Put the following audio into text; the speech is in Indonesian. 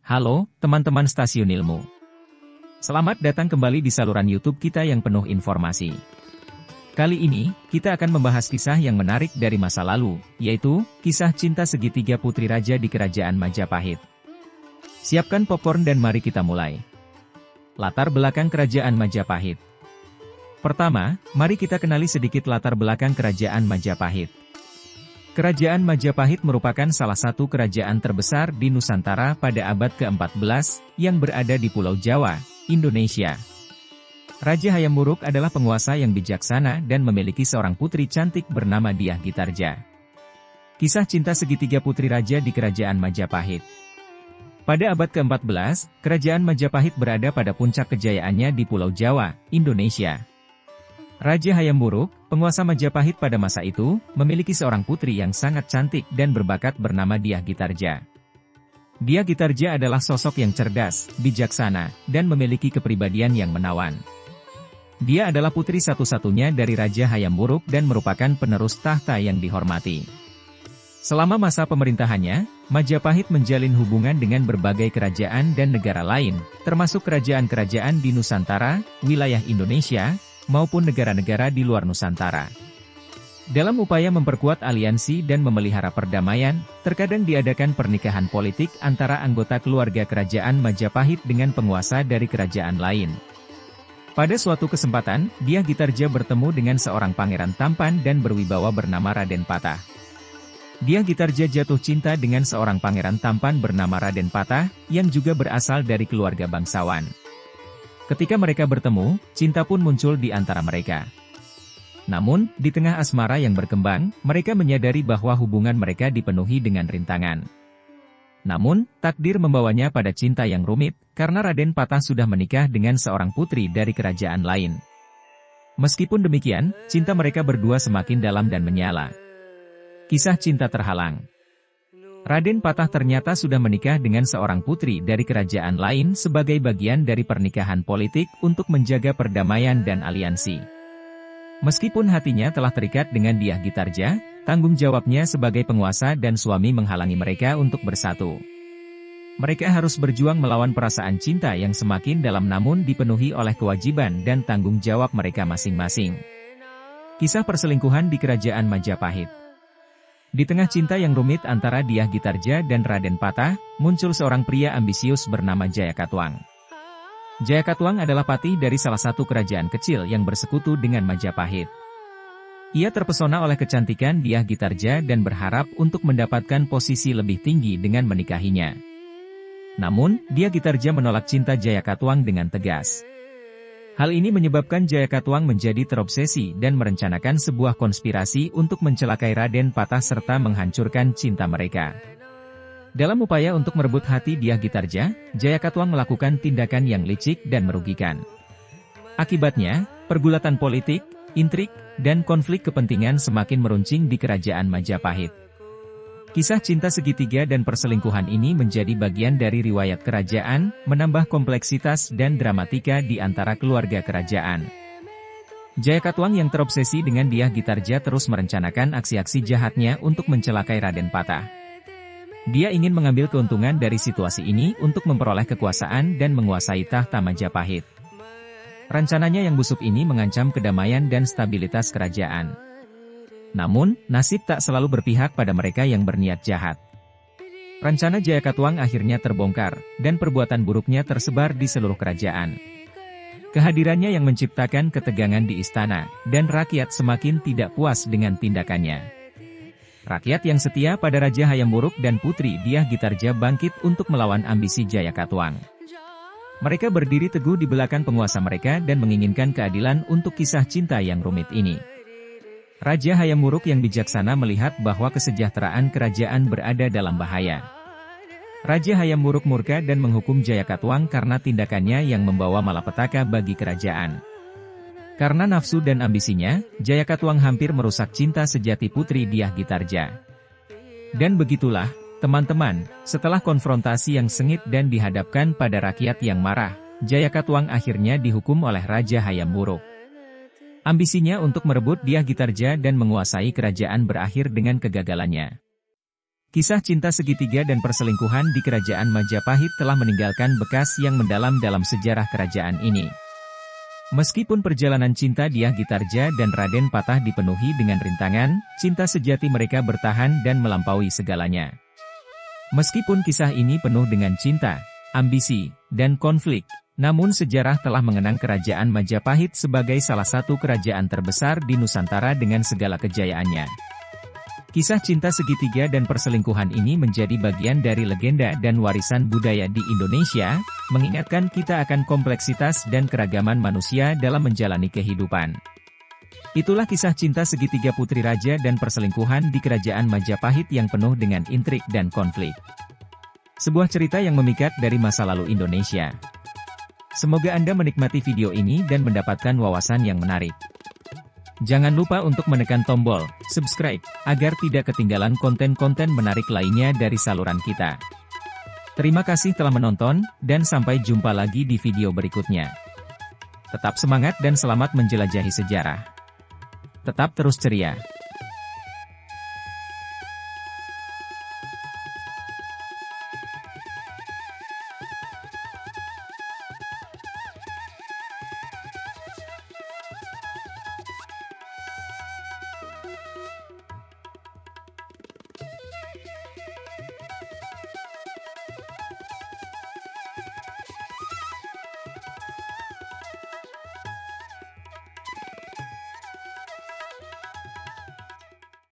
Halo, teman-teman Stasiun Ilmu. Selamat datang kembali di saluran YouTube kita yang penuh informasi. Kali ini, kita akan membahas kisah yang menarik dari masa lalu, yaitu, kisah cinta segitiga putri raja di Kerajaan Majapahit. Siapkan popcorn dan mari kita mulai. Latar belakang Kerajaan Majapahit. Pertama, mari kita kenali sedikit latar belakang Kerajaan Majapahit. Kerajaan Majapahit merupakan salah satu kerajaan terbesar di Nusantara pada abad ke-14, yang berada di Pulau Jawa, Indonesia. Raja Hayam Wuruk adalah penguasa yang bijaksana dan memiliki seorang putri cantik bernama Dyah Gitarja. Kisah cinta segitiga putri raja di Kerajaan Majapahit. Pada abad ke-14, Kerajaan Majapahit berada pada puncak kejayaannya di Pulau Jawa, Indonesia. Raja Hayam Wuruk, penguasa Majapahit pada masa itu, memiliki seorang putri yang sangat cantik dan berbakat bernama Dyah Gitarja. Dyah Gitarja adalah sosok yang cerdas, bijaksana, dan memiliki kepribadian yang menawan. Dia adalah putri satu-satunya dari Raja Hayam Wuruk dan merupakan penerus tahta yang dihormati. Selama masa pemerintahannya, Majapahit menjalin hubungan dengan berbagai kerajaan dan negara lain, termasuk kerajaan-kerajaan di Nusantara, wilayah Indonesia, maupun negara-negara di luar Nusantara. Dalam upaya memperkuat aliansi dan memelihara perdamaian, terkadang diadakan pernikahan politik antara anggota keluarga kerajaan Majapahit dengan penguasa dari kerajaan lain. Pada suatu kesempatan, Dyah Gitarja bertemu dengan seorang pangeran tampan dan berwibawa bernama Raden Patah. Dyah Gitarja jatuh cinta dengan seorang pangeran tampan bernama Raden Patah, yang juga berasal dari keluarga bangsawan. Ketika mereka bertemu, cinta pun muncul di antara mereka. Namun, di tengah asmara yang berkembang, mereka menyadari bahwa hubungan mereka dipenuhi dengan rintangan. Namun, takdir membawanya pada cinta yang rumit, karena Raden Patah sudah menikah dengan seorang putri dari kerajaan lain. Meskipun demikian, cinta mereka berdua semakin dalam dan menyala. Kisah cinta terhalang. Raden Patah ternyata sudah menikah dengan seorang putri dari kerajaan lain sebagai bagian dari pernikahan politik untuk menjaga perdamaian dan aliansi. Meskipun hatinya telah terikat dengan Dyah Gitarja, tanggung jawabnya sebagai penguasa dan suami menghalangi mereka untuk bersatu. Mereka harus berjuang melawan perasaan cinta yang semakin dalam namun dipenuhi oleh kewajiban dan tanggung jawab mereka masing-masing. Kisah perselingkuhan di Kerajaan Majapahit. Di tengah cinta yang rumit antara Dyah Gitarja dan Raden Patah, muncul seorang pria ambisius bernama Jayakatwang. Jayakatwang adalah patih dari salah satu kerajaan kecil yang bersekutu dengan Majapahit. Ia terpesona oleh kecantikan Dyah Gitarja dan berharap untuk mendapatkan posisi lebih tinggi dengan menikahinya. Namun, Dyah Gitarja menolak cinta Jayakatwang dengan tegas. Hal ini menyebabkan Jayakatwang menjadi terobsesi dan merencanakan sebuah konspirasi untuk mencelakai Raden Patah serta menghancurkan cinta mereka. Dalam upaya untuk merebut hati Dyah Gitarja, Jayakatwang melakukan tindakan yang licik dan merugikan. Akibatnya, pergulatan politik, intrik, dan konflik kepentingan semakin meruncing di Kerajaan Majapahit. Kisah cinta segitiga dan perselingkuhan ini menjadi bagian dari riwayat kerajaan, menambah kompleksitas dan dramatika di antara keluarga kerajaan. Jayakatwang yang terobsesi dengan Dyah Gitarja terus merencanakan aksi-aksi jahatnya untuk mencelakai Raden Patah. Dia ingin mengambil keuntungan dari situasi ini untuk memperoleh kekuasaan dan menguasai tahta Majapahit. Rencananya yang busuk ini mengancam kedamaian dan stabilitas kerajaan. Namun, nasib tak selalu berpihak pada mereka yang berniat jahat. Rencana Jayakatwang akhirnya terbongkar, dan perbuatan buruknya tersebar di seluruh kerajaan. Kehadirannya yang menciptakan ketegangan di istana, dan rakyat semakin tidak puas dengan tindakannya. Rakyat yang setia pada Raja Hayam Wuruk dan putri Dyah Gitarja bangkit untuk melawan ambisi Jayakatwang. Mereka berdiri teguh di belakang penguasa mereka dan menginginkan keadilan untuk kisah cinta yang rumit ini. Raja Hayam Wuruk yang bijaksana melihat bahwa kesejahteraan kerajaan berada dalam bahaya. Raja Hayam Wuruk murka dan menghukum Jayakatwang karena tindakannya yang membawa malapetaka bagi kerajaan. Karena nafsu dan ambisinya, Jayakatwang hampir merusak cinta sejati putri Dyah Gitarja. Dan begitulah, teman-teman, setelah konfrontasi yang sengit dan dihadapkan pada rakyat yang marah, Jayakatwang akhirnya dihukum oleh Raja Hayam Wuruk. Ambisinya untuk merebut Dyah Gitarja dan menguasai kerajaan berakhir dengan kegagalannya. Kisah cinta segitiga dan perselingkuhan di Kerajaan Majapahit telah meninggalkan bekas yang mendalam dalam sejarah kerajaan ini. Meskipun perjalanan cinta Dyah Gitarja dan Raden Patah dipenuhi dengan rintangan, cinta sejati mereka bertahan dan melampaui segalanya. Meskipun kisah ini penuh dengan cinta, ambisi, dan konflik, namun sejarah telah mengenang Kerajaan Majapahit sebagai salah satu kerajaan terbesar di Nusantara dengan segala kejayaannya. Kisah cinta segitiga dan perselingkuhan ini menjadi bagian dari legenda dan warisan budaya di Indonesia, mengingatkan kita akan kompleksitas dan keragaman manusia dalam menjalani kehidupan. Itulah kisah cinta segitiga putri raja dan perselingkuhan di Kerajaan Majapahit yang penuh dengan intrik dan konflik. Sebuah cerita yang memikat dari masa lalu Indonesia. Semoga Anda menikmati video ini dan mendapatkan wawasan yang menarik. Jangan lupa untuk menekan tombol subscribe, agar tidak ketinggalan konten-konten menarik lainnya dari saluran kita. Terima kasih telah menonton, dan sampai jumpa lagi di video berikutnya. Tetap semangat dan selamat menjelajahi sejarah. Tetap terus ceria.